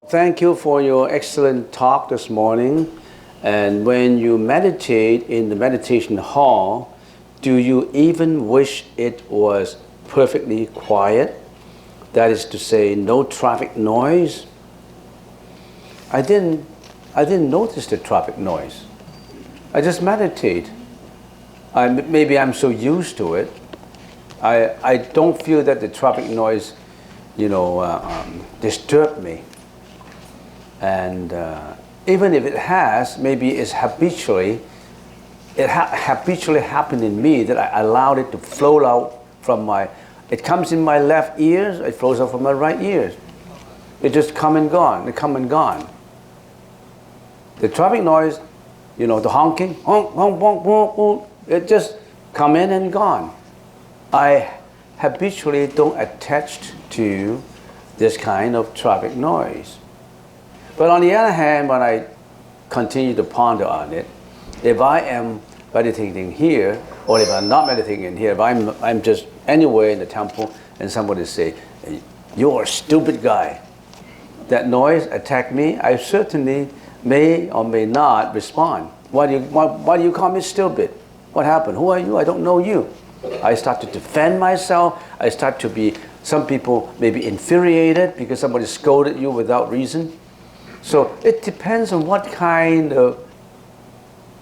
Thank you for your excellent talk this morning. And when you meditate in the meditation hall, do you even wish it was perfectly quiet? That is to say, no traffic noise? I didn't notice the traffic noise. I just meditate. Maybe I'm so used to it. I don't feel that the traffic noise, disturb me. And even if it has, maybe it's habitually happened in me that I allowed it to flow out from it comes in my left ears, it flows out from my right ears. It just come and gone. The traffic noise, the honking, honk, honk, honk, honk, honk, it just come in and gone. I habitually don't attach to this kind of traffic noise. But on the other hand, when I continue to ponder on it, if I am meditating here, or if I'm not meditating in here, if I'm just anywhere in the temple and somebody say, "You're a stupid guy," that noise attack me, I certainly may or may not respond. Why do you call me stupid? What happened? Who are you? I don't know you. I start to defend myself. I start to be, some people may be infuriated because somebody scolded you without reason. So it depends on what kind of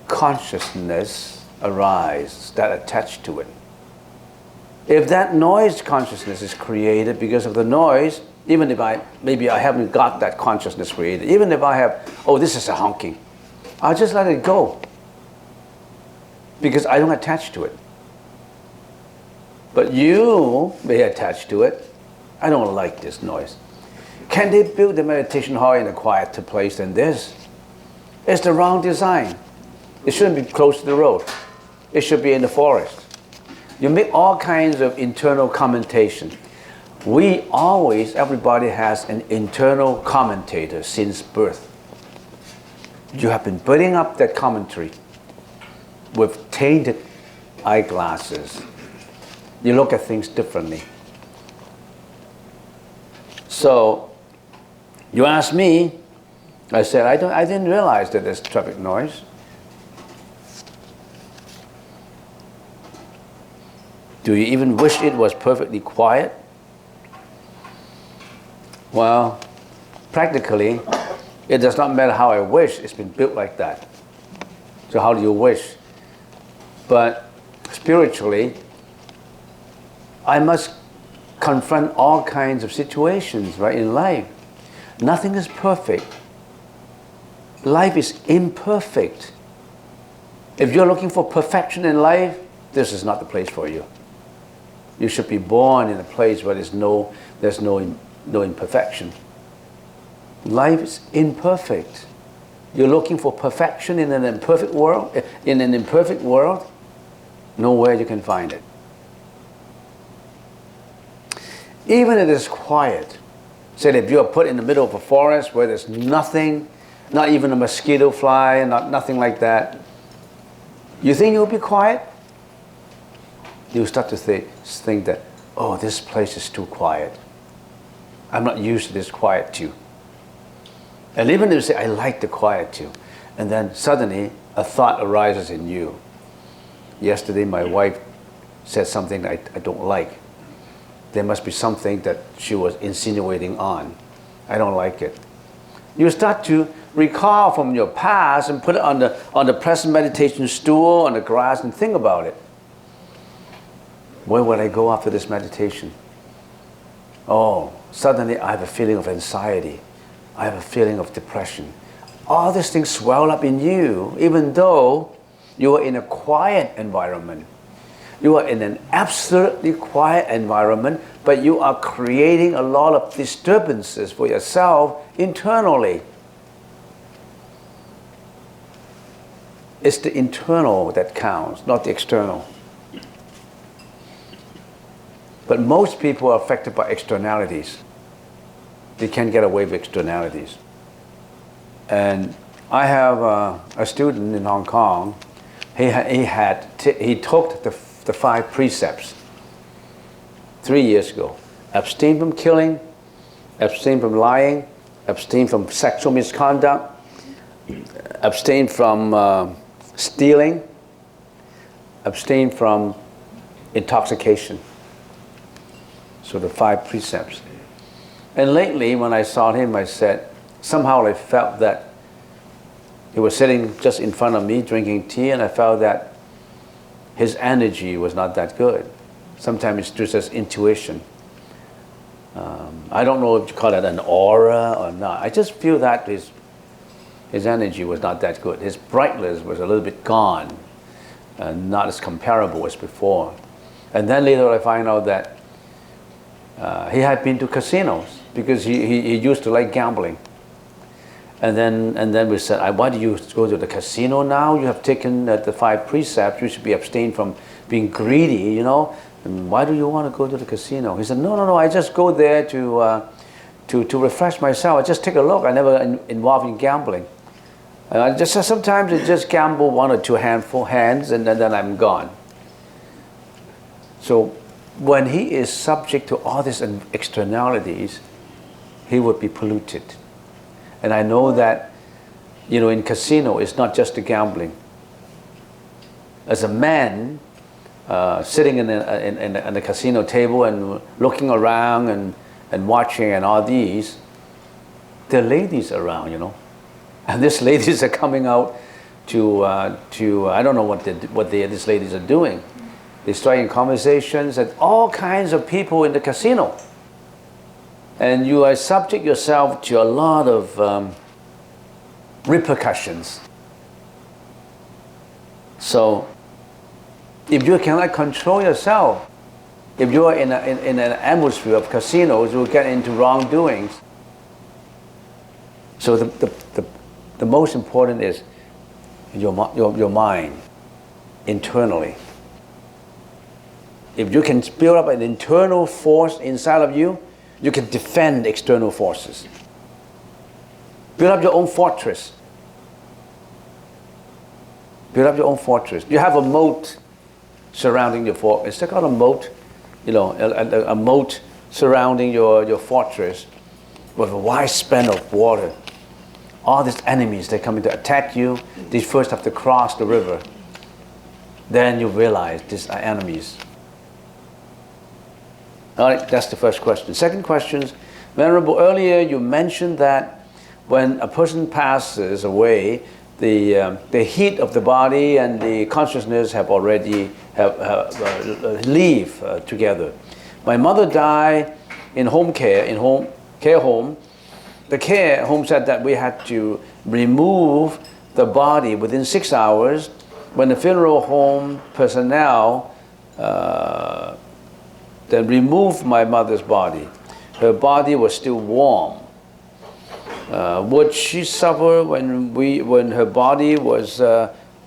consciousness arises that attach to it. If that noise consciousness is created because of the noise, even if I haven't got that consciousness created, even if I have, this is a honking, I'll just let it go because I don't attach to it. But you may attach to it. I don't like this noise. Can they build the meditation hall in a quieter place than this? It's the wrong design. It shouldn't be close to the road. It should be in the forest. You make all kinds of internal commentation. Everybody has an internal commentator since birth. You have been putting up that commentary with tainted eyeglasses. You look at things differently. So, you ask me, I said, I didn't realize that there's traffic noise. Do you even wish it was perfectly quiet? Well, practically, it does not matter how I wish, it's been built like that. So how do you wish? But spiritually, I must confront all kinds of situations, right, in life. Nothing is perfect. Life is imperfect. If you're looking for perfection in life, this is not the place for you. You should be born in a place where there's no imperfection. Life is imperfect. You're looking for perfection in an imperfect world. Nowhere you can find it. Even if it's quiet, say if you're put in the middle of a forest where there's nothing, not even a mosquito fly, nothing like that, you think you'll be quiet? You start to think that, this place is too quiet. I'm not used to this quiet too. And even if you say, I like the quiet too, and then suddenly a thought arises in you. Yesterday my wife said something that I don't like. There must be something that she was insinuating on. I don't like it. You start to recall from your past and put it on the present meditation stool, on the grass, and think about it. Where would I go after this meditation? Suddenly I have a feeling of anxiety. I have a feeling of depression. All these things swell up in you, even though you are in a quiet environment. You are in an absolutely quiet environment, but you are creating a lot of disturbances for yourself internally. It's the internal that counts, not the external. But most people are affected by externalities. They can't get away with externalities. And I have a student in Hong Kong. He took the 5 precepts 3 years ago. Abstain from killing, abstain from lying, abstain from sexual misconduct, abstain from stealing, abstain from intoxication. So the 5 precepts. And lately, when I saw him, I said, somehow I felt that he was sitting just in front of me drinking tea, and I felt that his energy was not that good. Sometimes it's just as intuition. I don't know if you call it an aura or not. I just feel that his energy was not that good. His brightness was a little bit gone, and not as comparable as before. And then later I find out that he had been to casinos because he used to like gambling. And then we said, why do you go to the casino now? You have taken the 5 precepts. You should be abstained from being greedy, you know. And why do you want to go to the casino? He said, no, I just go there to refresh myself. I just take a look. I never involved in gambling. Sometimes I just gamble 1 or 2 hands, and then I'm gone. So when he is subject to all these externalities, he would be polluted. And I know that, you know, in casino, it's not just the gambling. As a man sitting in a casino table and looking around and watching and all these, there are ladies around, you know. And these ladies are coming out to I don't know what these ladies are doing. They're striking conversations and all kinds of people in the casino. And you are subject yourself to a lot of repercussions. So, if you cannot control yourself, if you are in an atmosphere of casinos, you will get into wrongdoings. So the most important is your mind, internally. If you can build up an internal force inside of you, you can defend external forces. Build up your own fortress. Build up your own fortress. You have a moat surrounding your fortress. It's called a moat, you know, a moat surrounding your fortress with a wide span of water. All these enemies, they're coming to attack you. They first have to cross the river. Then you realize these are enemies. All right, that's the first question. Second question, Venerable, earlier you mentioned that when a person passes away, the heat of the body and the consciousness have already leave together. My mother died in home care, care home. The care home said that we had to remove the body within 6 hours. When the funeral home personnel then removed my mother's body, her body was still warm. Would she suffer when her body was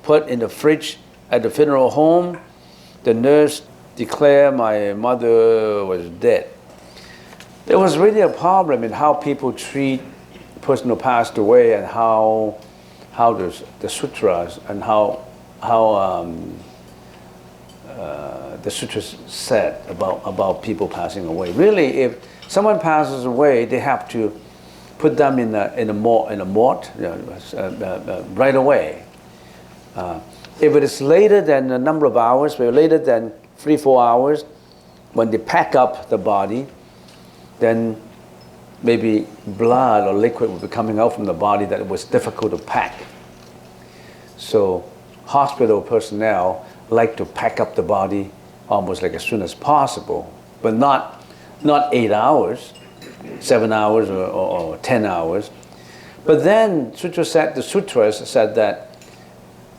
put in the fridge at the funeral home? The nurse declared my mother was dead. There was really a problem in how people treat the person who passed away, and how the sutras and how the sutras said about people passing away. Really, if someone passes away, they have to put them in a mort right away. If it is later than a number of hours, later than 3-4 hours, when they pack up the body, then maybe blood or liquid will be coming out from the body that it was difficult to pack. So hospital personnel like to pack up the body almost like as soon as possible, but not 8 hours, 7 hours or 10 hours. But then the sutras said that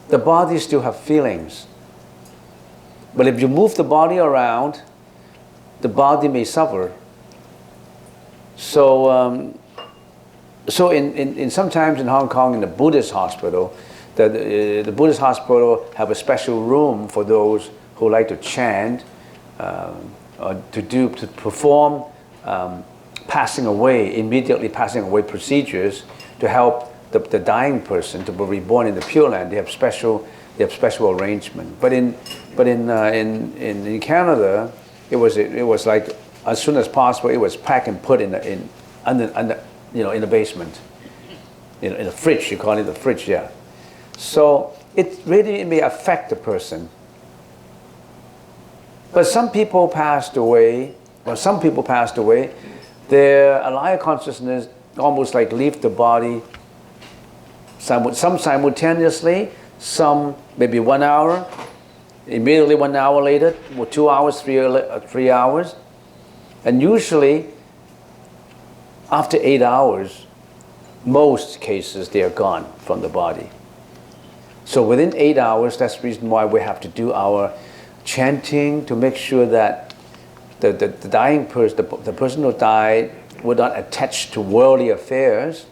the body still have feelings. But if you move the body around, the body may suffer. So in sometimes in Hong Kong, in the Buddhist hospital, the Buddhist hospital have a special room for those who like to chant, or to perform immediately passing away procedures to help the dying person to be reborn in the Pure Land. They have special arrangement. But in Canada, it was like as soon as possible it was packed and put under in the basement, in the fridge. You call it the fridge, yeah. So it really may affect the person. But some people passed away, their alive consciousness almost like leave the body, some simultaneously, some maybe 1 hour, immediately 1 hour later, or 2 hours, 3 hours. And usually, after 8 hours, most cases, they are gone from the body. So within 8 hours, that's the reason why we have to do our chanting to make sure that the dying person, the person who died, would not attach to worldly affairs.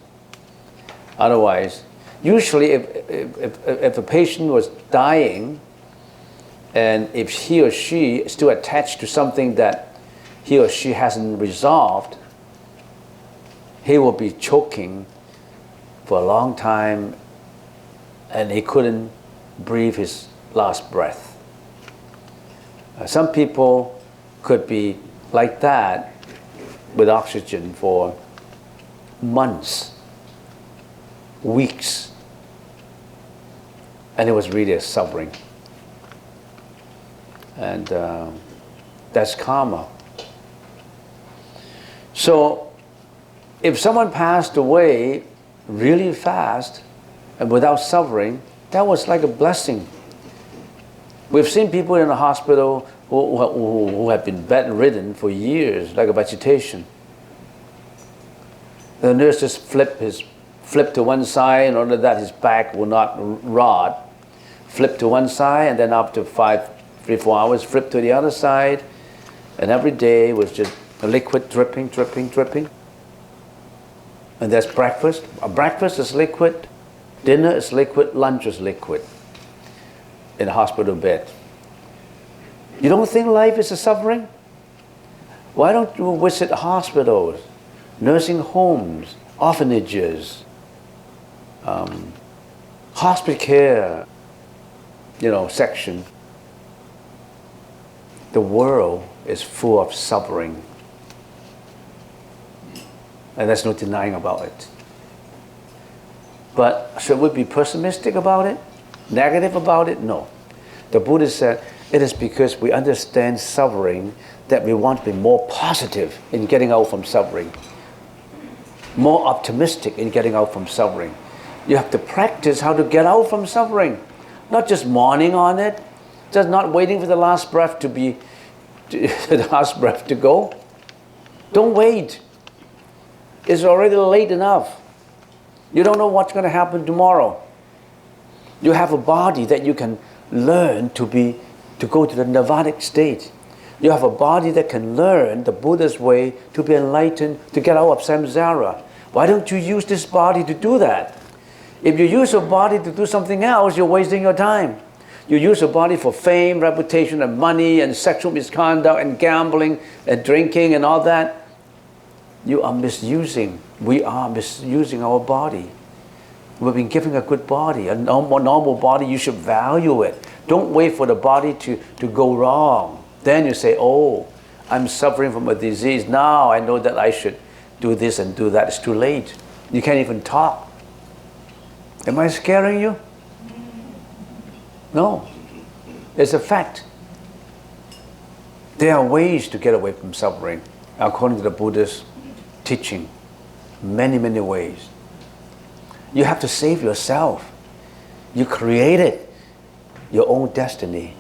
Otherwise, usually if a patient was dying, and if he or she is still attached to something that he or she hasn't resolved, he will be choking for a long time, and he couldn't breathe his last breath. Some people could be like that with oxygen for months, weeks, and it was really a suffering. And that's karma. So if someone passed away really fast and without suffering, that was like a blessing. We've seen people in the hospital who have been bedridden for years, like a vegetation. The nurse just flip to one side in order that his back will not rot. Flip to one side, and then after 3-4 hours, flip to the other side. And every day was just a liquid dripping. And that's breakfast. Breakfast is liquid, dinner is liquid, lunch is liquid in a hospital bed. You don't think life is a suffering? Why don't you visit hospitals, nursing homes, orphanages, hospital care, section? The world is full of suffering. And there's no denying about it. But should we be pessimistic about it? Negative about it? No. The Buddha said, it is because we understand suffering that we want to be more positive in getting out from suffering. More optimistic in getting out from suffering. You have to practice how to get out from suffering. Not just mourning on it, just not waiting for the last breath the last breath to go. Don't wait. It's already late enough. You don't know what's going to happen tomorrow. You have a body that you can learn to go to the nirvanic state. You have a body that can learn the Buddha's way to be enlightened, to get out of samsara. Why don't you use this body to do that? If you use your body to do something else, you're wasting your time. You use your body for fame, reputation, and money, and sexual misconduct, and gambling, and drinking, and all that. We are misusing our body. We've been given a good body, a normal body. You should value it. Don't wait for the body to go wrong. Then you say, oh, I'm suffering from a disease. Now I know that I should do this and do that. It's too late. You can't even talk. Am I scaring you? No. It's a fact. There are ways to get away from suffering, according to the Buddha's teaching. Many, many ways. You have to save yourself. You created your own destiny.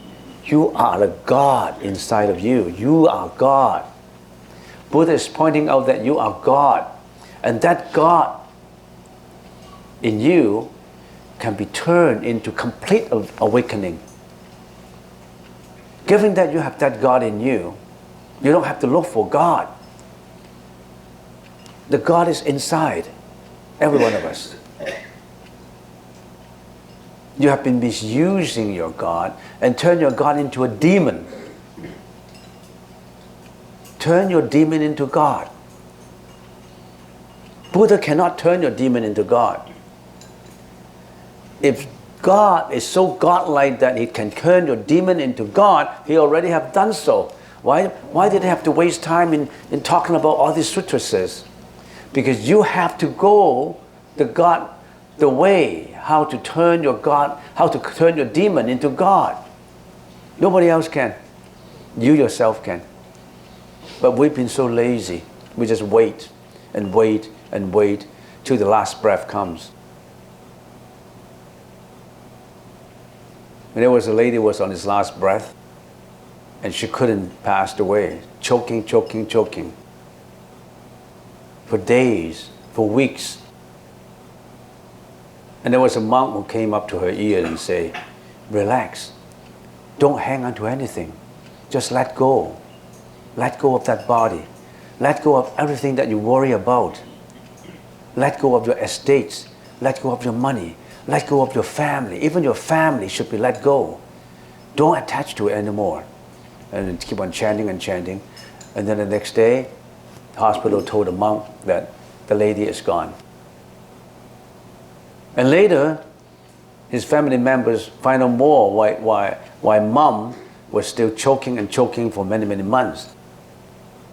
You are the God inside of you. You are God. Buddha is pointing out that you are God. And that God in you can be turned into complete awakening. Given that you have that God in you, you don't have to look for God. The God is inside every one of us. You have been misusing your God and turn your God into a demon. Turn your demon into God. Buddha cannot turn your demon into God. If God is so godlike that he can turn your demon into God, he already have done so. Why did he have to waste time in talking about all these sutras? because you have to go the way how to turn your God, how to turn your demon into God. Nobody else can. You yourself can. But we've been so lazy. We just wait and wait and wait till the last breath comes. And there was a lady who was on his last breath, and she couldn't pass away, choking for days, for weeks. And there was a monk who came up to her ear and said, relax, don't hang on to anything, just let go. Let go of that body. Let go of everything that you worry about. Let go of your estates. Let go of your money. Let go of your family. Even your family should be let go. Don't attach to it anymore. And keep on chanting and chanting. And then the next day, the hospital told the monk that the lady is gone. And later, his family members find out more why mom was still choking for many, many months.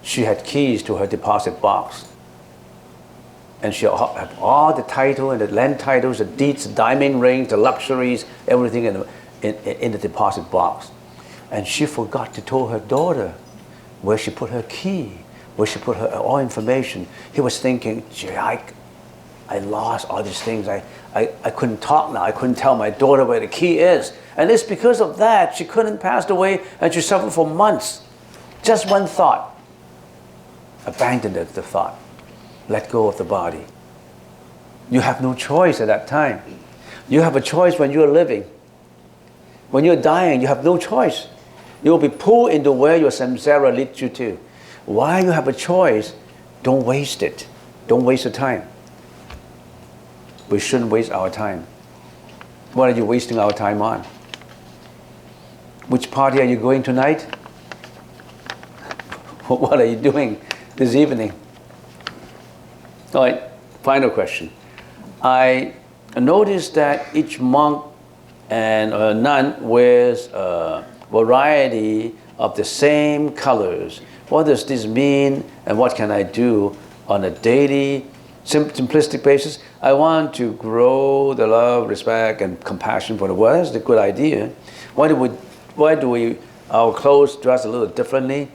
She had keys to her deposit box. And she had all the title and the land titles, the deeds, the diamond rings, the luxuries, everything in the deposit box. And she forgot to tell her daughter where she put her key, where she put her all information. He was thinking, gee, I lost all these things. I couldn't talk now. I couldn't tell my daughter where the key is. And it's because of that she couldn't pass away, and she suffered for months. Just one thought. Abandoned the thought. Let go of the body. You have no choice at that time. You have a choice when you're living. When you're dying, you have no choice. You will be pulled into where your samsara leads you to. While you have a choice, don't waste it. Don't waste your time. We shouldn't waste our time. What are you wasting our time on? Which party are you going tonight? What are you doing this evening? All right, final question. I noticed that each monk and nun wears a variety of the same colors. What does this mean, and what can I do on a daily, simplistic basis? I want to grow the love, respect, and compassion for the world. That's a good idea. Why do we our clothes dress a little differently?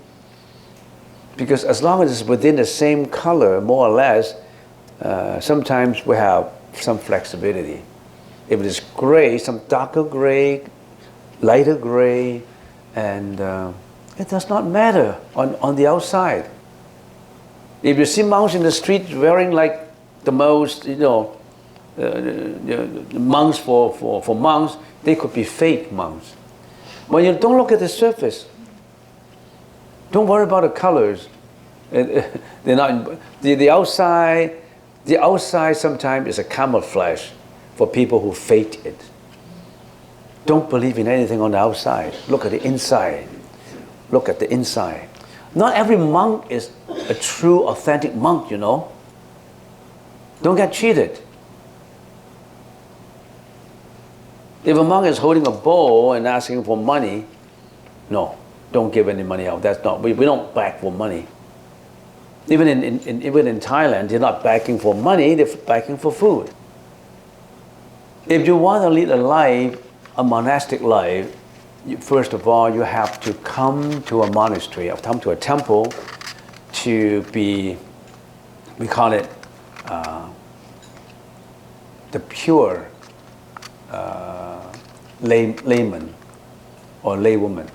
Because as long as it's within the same color, more or less, sometimes we have some flexibility. If it is gray, some darker gray, lighter gray, and it does not matter on the outside. If you see monks in the street wearing like the most, the monks for monks, they could be fake monks. When you don't look at the surface, don't worry about the colors. They're not the outside. The outside sometimes is a camouflage for people who fake it. Don't believe in anything on the outside. Look at the inside. Look at the inside. Not every monk is a true, authentic monk, Don't get cheated. If a monk is holding a bowl and asking for money, no, don't give any money out. That's not. We don't beg for money. Even in Thailand, they're not begging for money. They're begging for food. If you want to lead a monastic life, first of all, you have to come to a monastery, come to a temple, to be, we call it the pure layman or laywoman,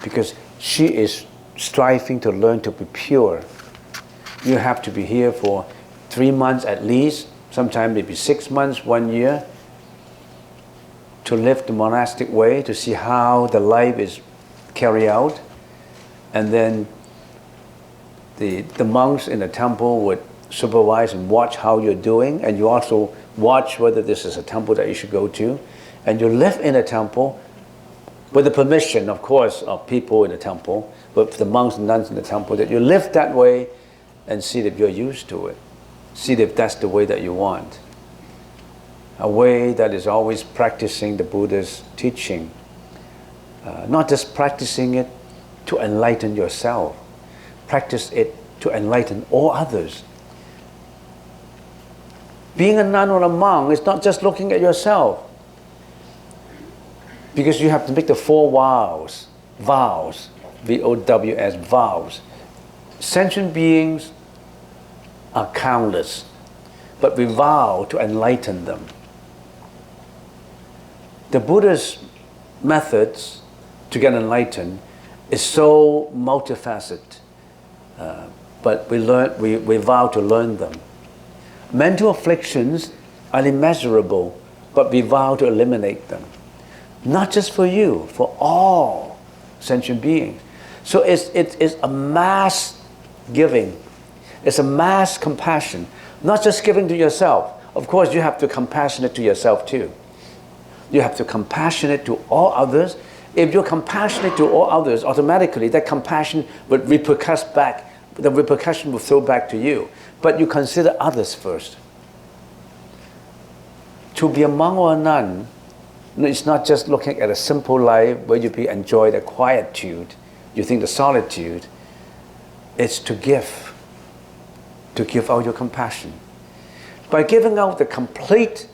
because she is striving to learn to be pure. You have to be here for 3 months at least, sometimes maybe 6 months, 1 year, to live the monastic way, to see how the life is carried out. And then the monks in the temple would supervise and watch how you're doing, and you also watch whether this is a temple that you should go to. And you live in a temple with the permission, of course, of people in the temple, but the monks and nuns in the temple, that you live that way and see if you're used to it. See if that's the way that you want. A way that is always practicing the Buddha's teaching. Not just practicing it to enlighten yourself. Practice it to enlighten all others. Being a nun or a monk is not just looking at yourself. Because you have to make the 4 vows. Vows. V-O-W-S, vows. Sentient beings are countless, but we vow to enlighten them. The Buddha's methods to get enlightened is so multifaceted, but we vow to learn them. Mental afflictions are immeasurable, but we vow to eliminate them. Not just for you, for all sentient beings. So it's a mass giving. It's a mass compassion. Not just giving to yourself. Of course, you have to compassionate to yourself too. You have to compassionate to all others. If you're compassionate to all others, automatically that compassion would repercuss back. The repercussion will throw back to you. But you consider others first. To be a monk or a nun, it's not just looking at a simple life where you enjoy the quietude, you think the solitude. It's to give out your compassion. By giving out the complete,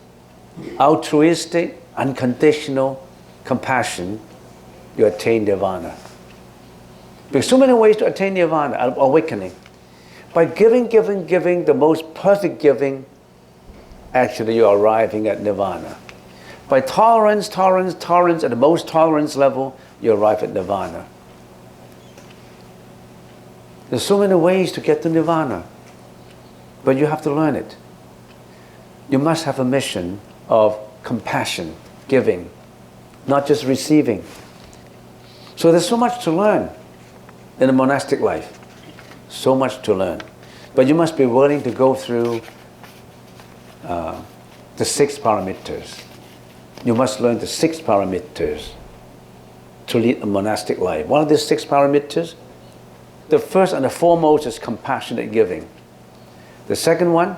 altruistic, unconditional compassion, you attain nirvana. There's so many ways to attain nirvana, awakening. By giving, the most perfect giving, actually you're arriving at nirvana. By tolerance at the most tolerance level, you arrive at nirvana. There's so many ways to get to nirvana, but you have to learn it. You must have a mission of compassion, giving, not just receiving. So there's so much to learn in the monastic life. So much to learn. But you must be willing to go through the 6 paramitas. You must learn the 6 paramitas to lead a monastic life. One of these 6 paramitas, the first and the foremost is compassionate giving. The second one,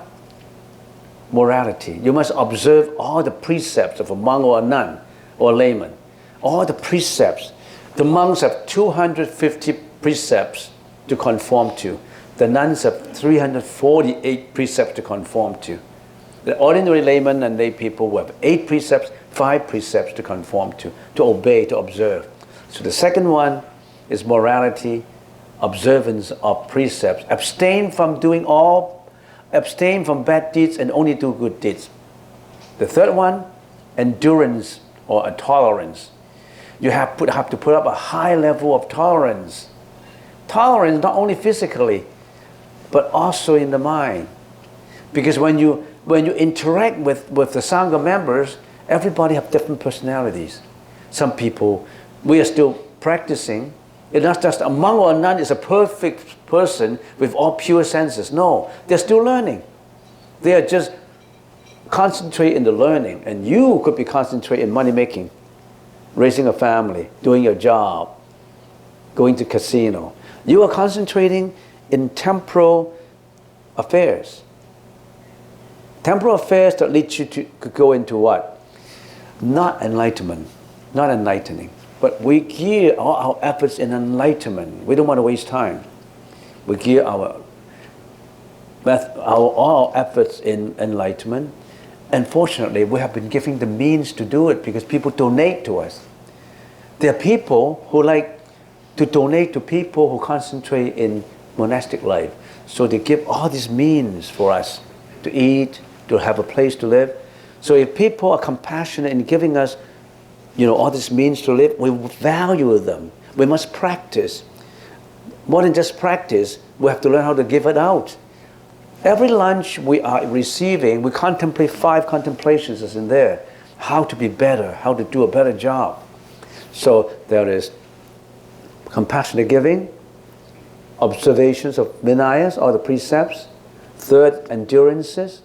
morality. You must observe all the precepts of a monk or a nun or a layman. All the precepts. The monks have 250 precepts to conform to. The nuns have 348 precepts to conform to. The ordinary laymen and lay people will have 8 precepts, 5 precepts to conform to obey, to observe. So the second one is morality, observance of precepts. Abstain from bad deeds and only do good deeds. The third one, endurance or a tolerance. You have to put up a high level of tolerance. Tolerance not only physically, but also in the mind. Because when you interact with the Sangha members, everybody have different personalities. Some people, we are still practicing. It's not just a monk or a nun is a perfect person with all pure senses. No, they're still learning. They are just concentrate in the learning. And you could be concentrating in money making, raising a family, doing your job, going to casino. You are concentrating in temporal affairs. Temporal affairs that lead you to go into what? Not enlightenment, not enlightening. But we gear all our efforts in enlightenment. We don't want to waste time. We gear all our efforts in enlightenment. And fortunately, we have been given the means to do it because people donate to us. There are people who like to donate to people who concentrate in monastic life. So they give all these means for us to eat, to have a place to live. So if people are compassionate in giving us, all these means to live, we value them. We must practice. More than just practice, we have to learn how to give it out. Every lunch we are receiving, we contemplate 5 contemplations as in there. How to be better, how to do a better job. So there is compassionate giving, observations of Vinayas or the precepts. 3rd, endurances.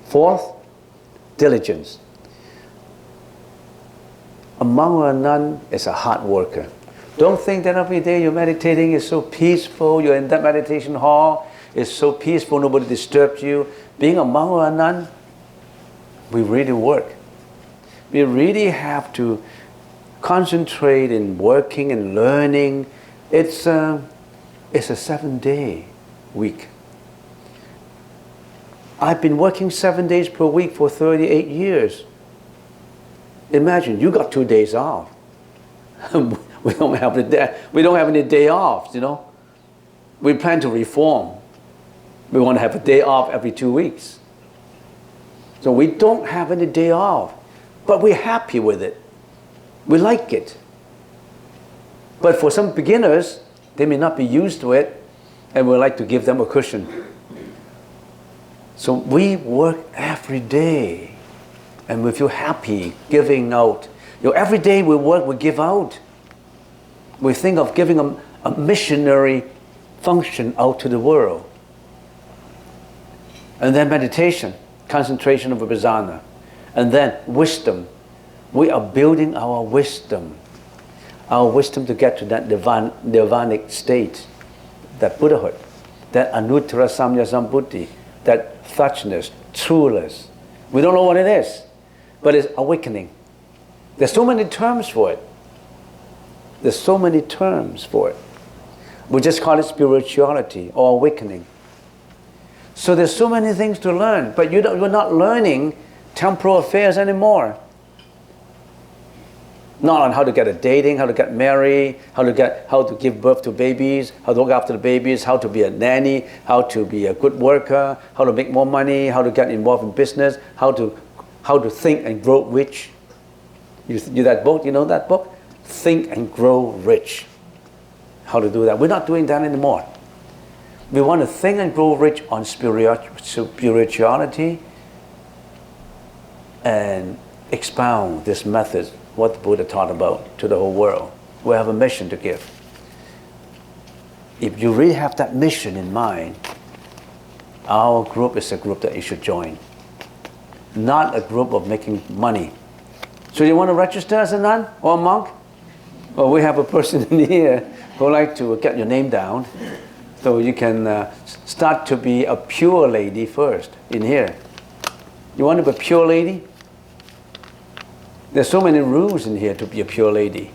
4th, diligence. A monk or a nun is a hard worker. Don't think that every day you're meditating is so peaceful, you're in that meditation hall, it's so peaceful, nobody disturbs you. Being a monk or a nun, we really work. We really have to concentrate in working and learning. It's a 7-day week. I've been working 7 days per week for 38 years. Imagine, you got 2 days off. We don't have any day off, you know. We plan to reform. We want to have a day off every 2 weeks. So we don't have any day off, but we're happy with it. We like it. But for some beginners, they may not be used to it, and we like to give them a cushion. So we work every day, and we feel happy giving out. You know, every day we work, we give out. We think of giving a missionary function out to the world. And then meditation, concentration of vipassana. And then wisdom. We are building our wisdom to get to that nirvanic state, that Buddhahood, that anuttara samya sambuddhi, that suchness, trueness. We don't know what it is, but it's awakening. There's so many terms for it. There's so many terms for it. We just call it spirituality or awakening. So there's so many things to learn, but you're not learning temporal affairs anymore. Not on how to get a dating, how to get married, how to give birth to babies, how to look after the babies, how to be a nanny, how to be a good worker, how to make more money, how to get involved in business, how to think and grow rich. You that book, you know that book? Think and Grow Rich. How to do that. We're not doing that anymore. We want to think and grow rich on spirituality and expound this method, what the Buddha taught about, to the whole world. We have a mission to give. If you really have that mission in mind, our group is a group that you should join. Not a group of making money. So you want to register as a nun or a monk? Well, we have a person in here who would like to get your name down. So you can start to be a pure lady first in here. You want to be a pure lady? There's so many rules in here to be a pure lady.